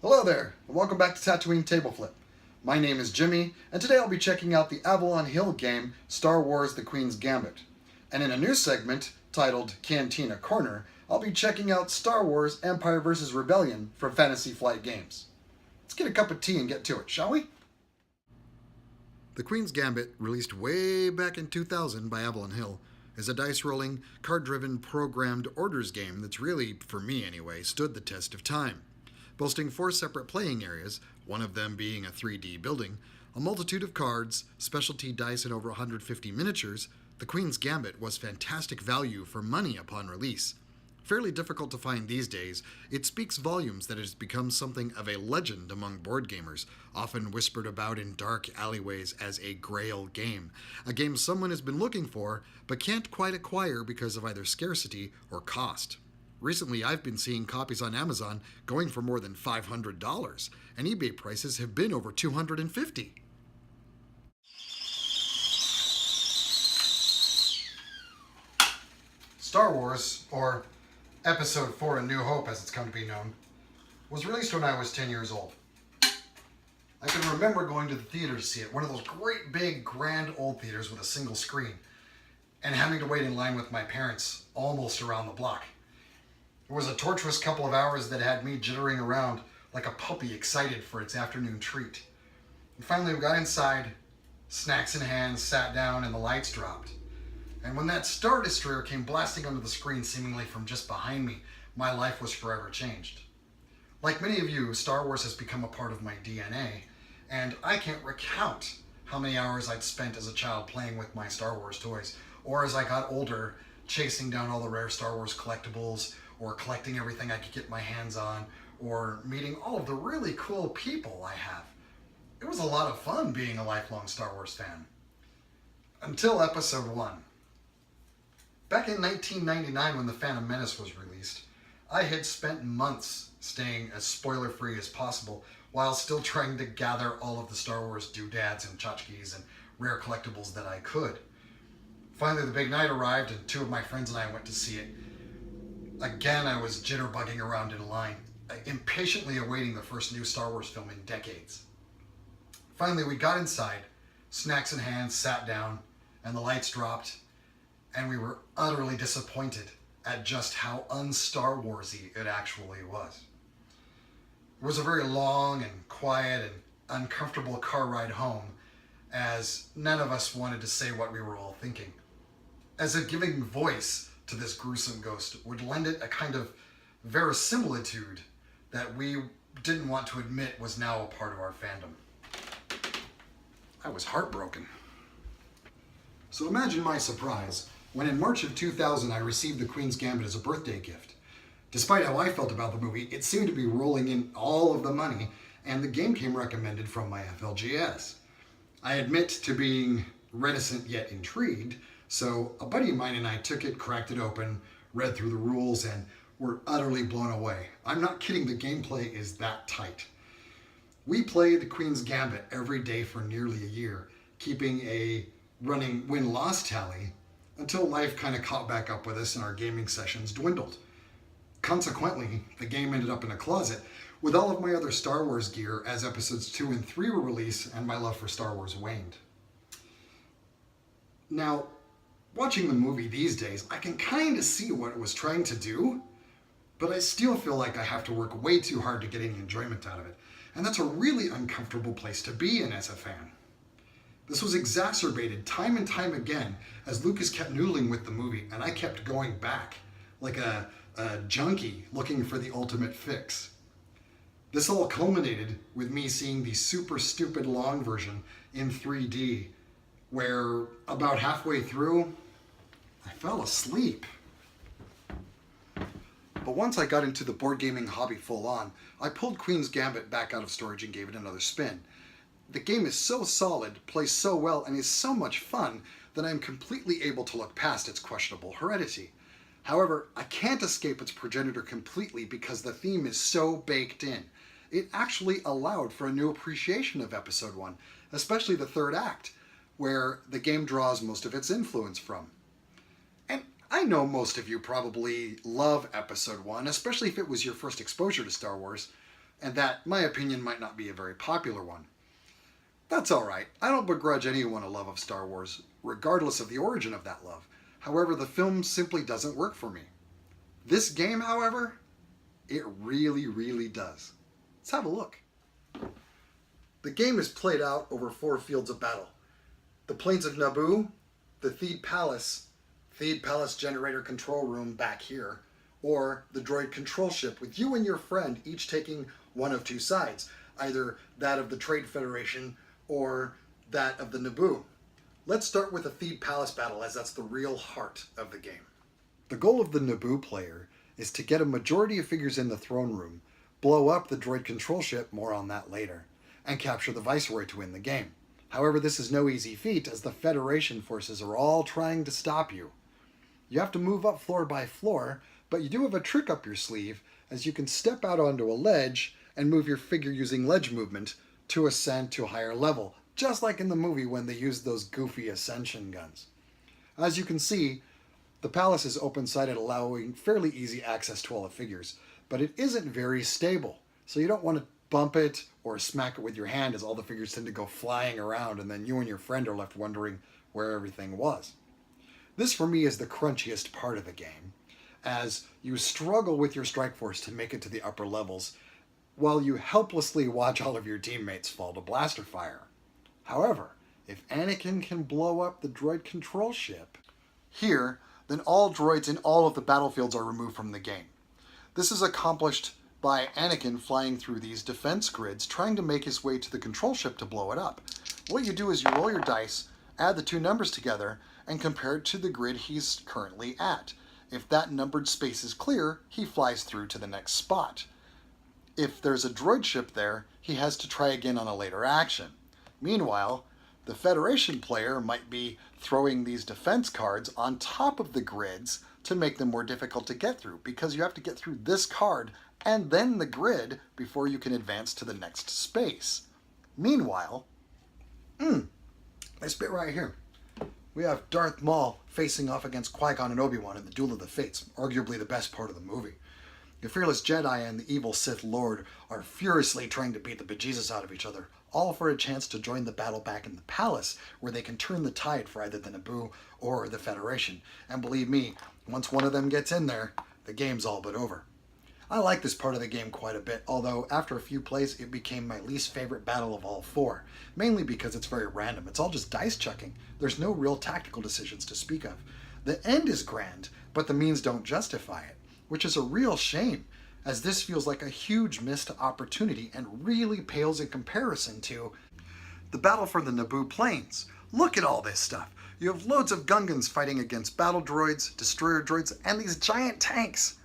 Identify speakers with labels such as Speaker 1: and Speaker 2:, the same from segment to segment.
Speaker 1: Hello there, and welcome back to Tatooine Tableflip. My name is Jimmie, and today I'll be checking out the Avalon Hill game, Star Wars The Queen's Gambit. And in a new segment, titled Cantina Corner, I'll be checking out Star Wars Empire vs. Rebellion from Fantasy Flight Games. Let's get a cup of tea and get to it, shall we? The Queen's Gambit, released way back in 2000 by Avalon Hill, is a dice-rolling, card-driven, programmed orders game that's really, for me anyway, stood the test of time. Boasting 4 separate playing areas, one of them being a 3D building, a multitude of cards, specialty dice, and over 150 miniatures, The Queen's Gambit was fantastic value for money upon release. Fairly difficult to find these days, it speaks volumes that it has become something of a legend among board gamers, often whispered about in dark alleyways as a grail game, a game someone has been looking for but can't quite acquire because of either scarcity or cost. Recently, I've been seeing copies on Amazon going for more than $500, and eBay prices have been over $250. Star Wars, or Episode 4 A New Hope as it's come to be known, was released when I was 10 years old. I can remember going to the theater to see it, one of those great big grand old theaters with a single screen, and having to wait in line with my parents almost around the block. It was a torturous couple of hours that had me jittering around like a puppy excited for its afternoon treat. And finally we got inside, snacks in hand, sat down, and the lights dropped. And when that Star Destroyer came blasting onto the screen seemingly from just behind me, my life was forever changed. Like many of you, Star Wars has become a part of my DNA, and I can't recount how many hours I'd spent as a child playing with my Star Wars toys, or as I got older, chasing down all the rare Star Wars collectibles, or collecting everything I could get my hands on, or meeting all of the really cool people I have. It was a lot of fun being a lifelong Star Wars fan. Until Episode 1. Back in 1999 when The Phantom Menace was released, I had spent months staying as spoiler-free as possible while still trying to gather all of the Star Wars doodads and tchotchkes and rare collectibles that I could. Finally, the big night arrived and 2 of my friends and I went to see it. Again, I was jitterbugging around in line, impatiently awaiting the first new Star Wars film in decades. Finally, we got inside, snacks in hand, sat down, and the lights dropped, and we were utterly disappointed at just how un-Star Wars-y it actually was. It was a very long and quiet and uncomfortable car ride home, as none of us wanted to say what we were all thinking. As if giving voice to this gruesome ghost would lend it a kind of verisimilitude that we didn't want to admit was now a part of our fandom. I was heartbroken. So imagine my surprise when in March of 2000 I received The Queen's Gambit as a birthday gift. Despite how I felt about the movie, it seemed to be rolling in all of the money, and the game came recommended from my FLGS. I admit to being reticent yet intrigued, so a buddy of mine and I took it, cracked it open, read through the rules, and were utterly blown away. I'm not kidding, the gameplay is that tight. We played The Queen's Gambit every day for nearly a year, keeping a running win-loss tally until life kind of caught back up with us and our gaming sessions dwindled. Consequently, the game ended up in a closet with all of my other Star Wars gear as episodes 2 and 3 were released and my love for Star Wars waned. Now, watching the movie these days, I can kind of see what it was trying to do, but I still feel like I have to work way too hard to get any enjoyment out of it. And that's a really uncomfortable place to be in as a fan. This was exacerbated time and time again as Lucas kept noodling with the movie and I kept going back like a junkie looking for the ultimate fix. This all culminated with me seeing the super stupid long version in 3D, where about halfway through, I fell asleep. But once I got into the board gaming hobby full on, I pulled Queen's Gambit back out of storage and gave it another spin. The game is so solid, plays so well, and is so much fun that I am completely able to look past its questionable heredity. However, I can't escape its progenitor completely because the theme is so baked in. It actually allowed for a new appreciation of Episode 1, especially the third act, where the game draws most of its influence from. And I know most of you probably love Episode 1, especially if it was your first exposure to Star Wars, and that, in my opinion, might not be a very popular one. That's alright. I don't begrudge anyone a love of Star Wars, regardless of the origin of that love. However, the film simply doesn't work for me. This game, however, it really, really does. Let's have a look. The game is played out over 4 fields of battle. The plains of Naboo, the Theed Palace generator control room back here, or the droid control ship with you and your friend each taking one of 2 sides, either that of the Trade Federation or that of the Naboo. Let's start with the Theed Palace battle, as that's the real heart of the game. The goal of the Naboo player is to get a majority of figures in the throne room, blow up the droid control ship, more on that later, and capture the Viceroy to win the game. However, this is no easy feat, as the Federation forces are all trying to stop you. You have to move up floor by floor, but you do have a trick up your sleeve, as you can step out onto a ledge and move your figure using ledge movement to ascend to a higher level, just like in the movie when they used those goofy ascension guns. As you can see, the palace is open-sided, allowing fairly easy access to all the figures, but it isn't very stable, so you don't want to bump it or smack it with your hand, as all the figures tend to go flying around and then you and your friend are left wondering where everything was. This for me is the crunchiest part of the game, as you struggle with your strike force to make it to the upper levels, while you helplessly watch all of your teammates fall to blaster fire. However, if Anakin can blow up the droid control ship here, then all droids in all of the battlefields are removed from the game. This is accomplished by Anakin flying through these defense grids, trying to make his way to the control ship to blow it up. What you do is you roll your dice, add the 2 numbers together, and compare it to the grid he's currently at. If that numbered space is clear, he flies through to the next spot. If there's a droid ship there, he has to try again on a later action. Meanwhile, the Federation player might be throwing these defense cards on top of the grids to make them more difficult to get through, because you have to get through this card and then the grid before you can advance to the next space. Meanwhile, this bit right here, we have Darth Maul facing off against Qui-Gon and Obi-Wan in the Duel of the Fates, arguably the best part of the movie. The fearless Jedi and the evil Sith Lord are furiously trying to beat the bejesus out of each other, all for a chance to join the battle back in the palace, where they can turn the tide for either the Naboo or the Federation. And believe me, once one of them gets in there, the game's all but over. I like this part of the game quite a bit, although after a few plays it became my least favorite battle of all 4, mainly because it's very random. It's all just dice chucking. There's no real tactical decisions to speak of. The end is grand, but the means don't justify it, which is a real shame, as this feels like a huge missed opportunity and really pales in comparison to the battle for the Naboo plains. Look at all this stuff. You have loads of Gungans fighting against battle droids, destroyer droids, and these giant tanks.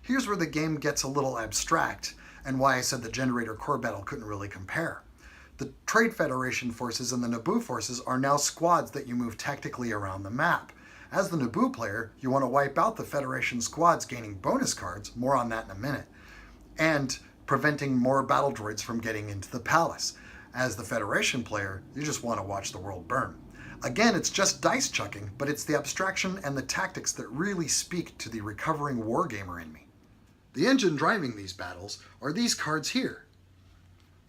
Speaker 1: Here's where the game gets a little abstract, and why I said the generator core battle couldn't really compare. The Trade Federation forces and the Naboo forces are now squads that you move tactically around the map. As the Naboo player, you want to wipe out the Federation squads, gaining bonus cards, more on that in a minute, and preventing more battle droids from getting into the palace. As the Federation player, you just want to watch the world burn. Again, it's just dice chucking, but it's the abstraction and the tactics that really speak to the recovering wargamer in me. The engine driving these battles are these cards here.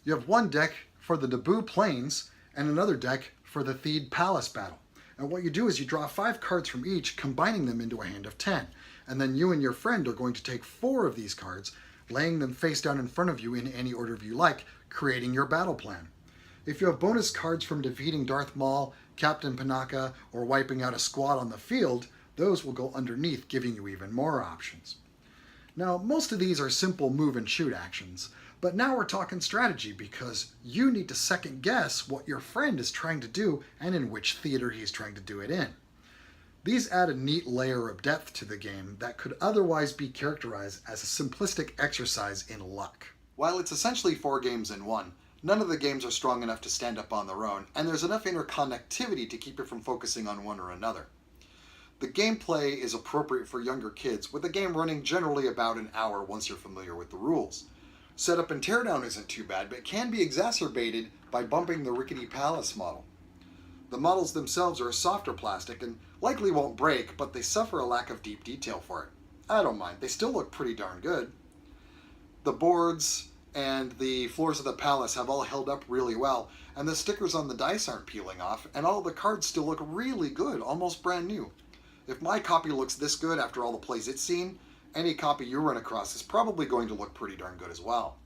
Speaker 1: You have one deck for the Naboo plains and another deck for the Theed Palace battle. And what you do is you draw 5 cards from each, combining them into a hand of 10. And then you and your friend are going to take 4 of these cards, laying them face down in front of you in any order you like, creating your battle plan. If you have bonus cards from defeating Darth Maul, Captain Panaka, or wiping out a squad on the field, those will go underneath, giving you even more options. Now, most of these are simple move and shoot actions, but now we're talking strategy, because you need to second guess what your friend is trying to do and in which theater he's trying to do it in. These add a neat layer of depth to the game that could otherwise be characterized as a simplistic exercise in luck. While it's essentially 4 games in one, none of the games are strong enough to stand up on their own, and there's enough interconnectivity to keep you from focusing on one or another. The gameplay is appropriate for younger kids, with the game running generally about an hour once you're familiar with the rules. Setup and teardown isn't too bad, but it can be exacerbated by bumping the rickety palace model. The models themselves are a softer plastic and likely won't break, but they suffer a lack of deep detail for it. I don't mind, they still look pretty darn good. The boards and the floors of the palace have all held up really well, and the stickers on the dice aren't peeling off, and all the cards still look really good, almost brand new. If my copy looks this good after all the plays it's seen, any copy you run across is probably going to look pretty darn good as well.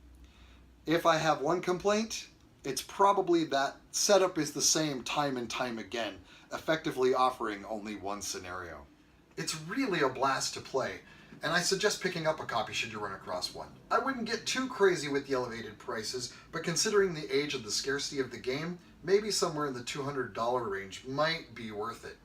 Speaker 1: If I have one complaint, it's probably that setup is the same time and time again, effectively offering only one scenario. It's really a blast to play, and I suggest picking up a copy should you run across one. I wouldn't get too crazy with the elevated prices, but considering the age of the scarcity of the game, maybe somewhere in the $200 range might be worth it.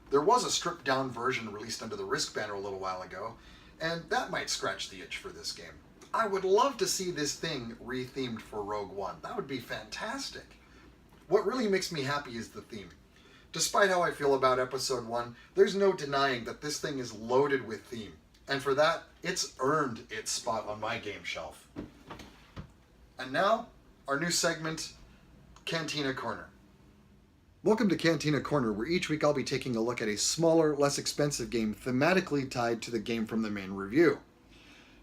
Speaker 1: There was a stripped down version released under the Risk banner a little while ago, and that might scratch the itch for this game. I would love to see this thing rethemed for Rogue One. That would be fantastic. What really makes me happy is the theme. Despite how I feel about Episode 1, there's no denying that this thing is loaded with theme. And for that, it's earned its spot on my game shelf. And now, our new segment, Cantina Corner. Welcome to Cantina Corner, where each week I'll be taking a look at a smaller, less expensive game thematically tied to the game from the main review.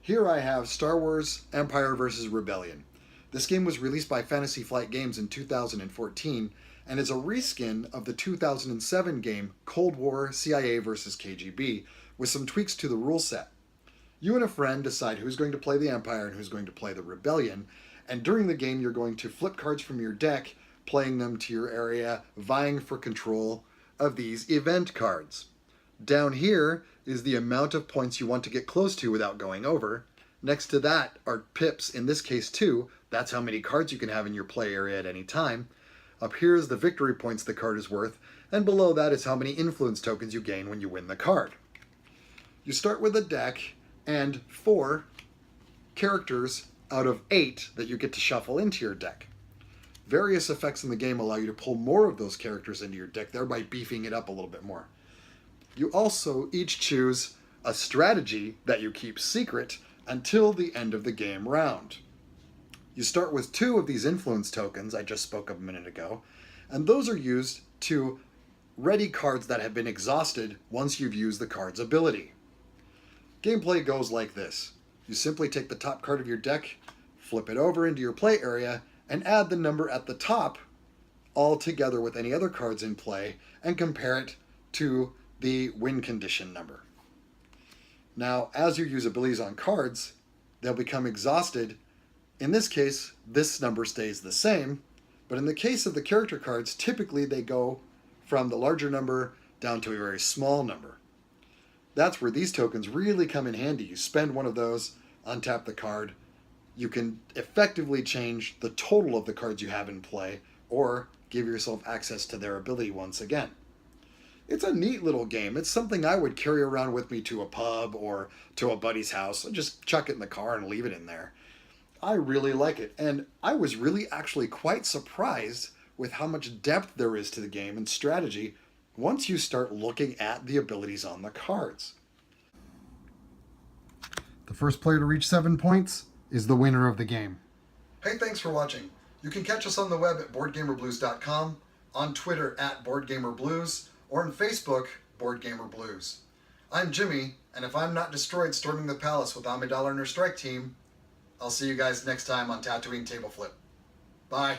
Speaker 1: Here I have Star Wars Empire vs. Rebellion. This game was released by Fantasy Flight Games in 2014 and is a reskin of the 2007 game Cold War CIA vs. KGB with some tweaks to the rule set. You and a friend decide who's going to play the Empire and who's going to play the Rebellion, and during the game you're going to flip cards from your deck, playing them to your area, vying for control of these event cards. Down here is the amount of points you want to get close to without going over. Next to that are pips, in this case 2. That's how many cards you can have in your play area at any time. Up here is the victory points the card is worth, and below that is how many influence tokens you gain when you win the card. You start with a deck and 4 characters out of 8 that you get to shuffle into your deck. Various effects in the game allow you to pull more of those characters into your deck, thereby beefing it up a little bit more. You also each choose a strategy that you keep secret until the end of the game round. You start with 2 of these influence tokens I just spoke of a minute ago, and those are used to ready cards that have been exhausted once you've used the card's ability. Gameplay goes like this. You simply take the top card of your deck, flip it over into your play area, and add the number at the top all together with any other cards in play and compare it to the win condition number. Now, as you use abilities on cards, they'll become exhausted. In this case, this number stays the same, but in the case of the character cards, typically they go from the larger number down to a very small number. That's where these tokens really come in handy. You spend one of those, untap the card. You can effectively change the total of the cards you have in play, or give yourself access to their ability once again. It's a neat little game. It's something I would carry around with me to a pub or to a buddy's house and just chuck it in the car and leave it in there. I really like it, and I was really actually quite surprised with how much depth there is to the game and strategy once you start looking at the abilities on the cards. The first player to reach 7 points is the winner of the game. Hey, thanks for watching. You can catch us on the web at BoardGamerBlues.com, on Twitter at BoardGamerBlues, or on Facebook, BoardGamerBlues. I'm Jimmie, and if I'm not destroyed storming the palace with Amidala and her strike team, I'll see you guys next time on Tatooine Tableflip. Bye.